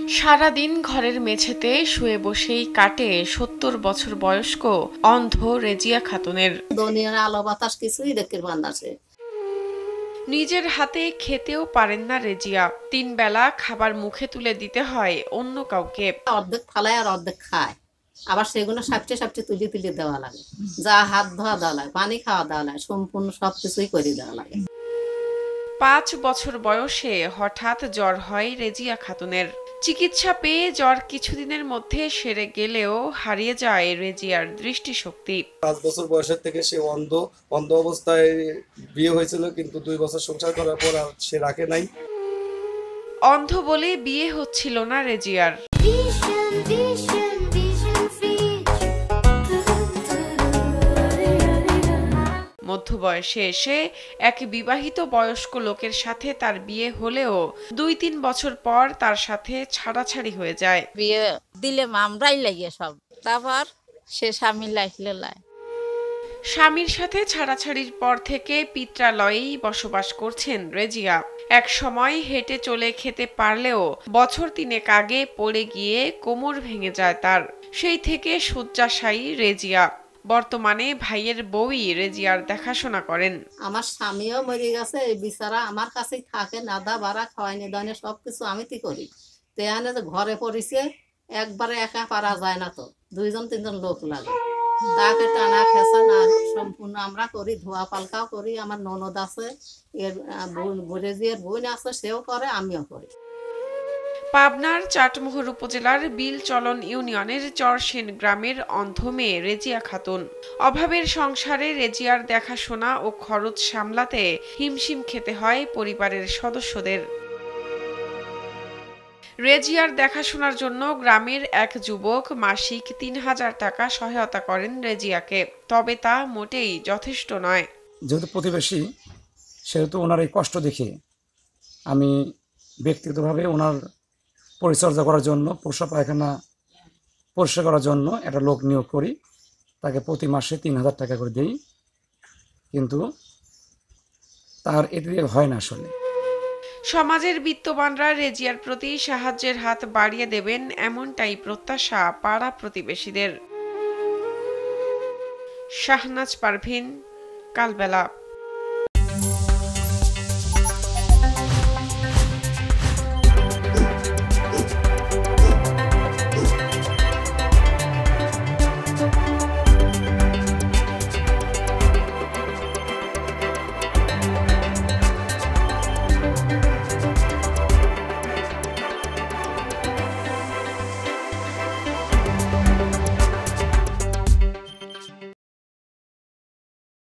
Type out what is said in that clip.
সারাদিন ঘরের মেঝেতে শুয়ে বসেই কাটে ৭০ বছর বয়স্ক অন্ধ রেজিয়া খাতুনের। দুনিয়ার আলো বাতাস কিছুই দেখতে পান না সে। নিজের হাতে খেতেও পারেন না রেজিয়া। ৩ বেলা খাবার মুখে তুলে দিতে হয় অন্য কাউকে। অর্ধেক ফালায় আর অর্ধেক খায়, আবার সেগুলো সাপটে সাপটে তুলে তুলে দেওয়া লাগে, যা হাত ধোয়া দেওয়া লাগে, পানি খাওয়া দেওয়া লাগে, সম্পূর্ণ সবকিছুই করে দেওয়া লাগে। ৫ বছর বয়সে হঠাৎ জ্বর হয় রেজিয়া খাতুনের। চিকিৎসা পেয়ে জ্বর কিছুদিনের মধ্যে সেরে গেলেও হারিয়ে যায় রেজিয়ার দৃষ্টিশক্তি। ৫ বছর বয়সের থেকে সে অন্ধ অবস্থায় বিয়ে হয়েছিল, কিন্তু ২ বছর সংসার করার পর আর সে রাখে নাই। অন্ধ বলে বিয়ে হচ্ছিল না রেজিয়ার। মধ্যবয়সে এসে এক বিবাহিত বয়স্ক লোকের সাথে তার বিয়ে হলেও ২-৩ বছর পর তার সাথে ছাড়াছাড়ি হয়ে যায়। বিয়ে দিলে আমরাই লাগে সব, তারপর সে স্বামী লাইলে লাই। স্বামীর সাথে ছাড়াছাড়ির পর থেকে পিত্রালয়েই বসবাস করছেন রেজিয়া। এক সময় হেঁটে চলে খেতে পারলেও বছর ৩ আগে পড়ে গিয়ে কোমর ভেঙে যায় তার। সেই থেকে শয্যাশায়ী রেজিয়া। বর্তমানে ভাইয়ের বউই রেজিয়ার দেখাশোনা করেন। আমার স্বামীও মরে গেছে, এই বিচারা আমার কাছেই থাকে, নাদা বাড়া খাওয়াইনি দানে সবকিছু আমিই করি। তেয়ানে যে ঘরে পড়েছে, একবারে একা পারা যায় না, তো ২-৩জন লোক লাগে, তাকে টানা খেসা না সম্পূর্ণ আমরা করি, ধোয়া পালকাও করি। আমার ননদ আছে, এর রেজিয়ার বোন আছে, সেও করে, আমিও করি। পাবনার চাটমোহর উপজেলার বিলচলন ইউনিয়নের চরসেন গ্রামের অন্ধ মেয়ে রেজিয়া খাতুন। অভাবের সংসারে রেজিয়ার দেখাশোনা ও খরচ সামলাতে হিমশিম খেতে হয় পরিবারের সদস্যদের। রেজিয়ার দেখাশোনার জন্য গ্রামের এক যুবক মাসিক ৩,০০০ টাকা সহায়তা করেন রেজিয়াকে, তবে তা মোটেই যথেষ্ট নয়। যেহেতু প্রতিবেশী, সেহেতু ওনার এই কষ্ট দেখে আমি ব্যক্তিগতভাবে ওনার পরিচর্যা করার জন্য, প্রস্রাব পায়খানা পরিষ্কার করার জন্য একটা লোক নিয়োগ করি। তাকে প্রতি মাসে ৩,০০০ টাকা করে দিই, কিন্তু তার এতে হয় না আসলে। সমাজের বিত্তবানরা রেজিয়ার প্রতি সাহায্যের হাত বাড়িয়ে দেবেন, এমনটাই প্রত্যাশা পাড়া প্রতিবেশীদের। শাহনাজ পারভিন, কালবেলা।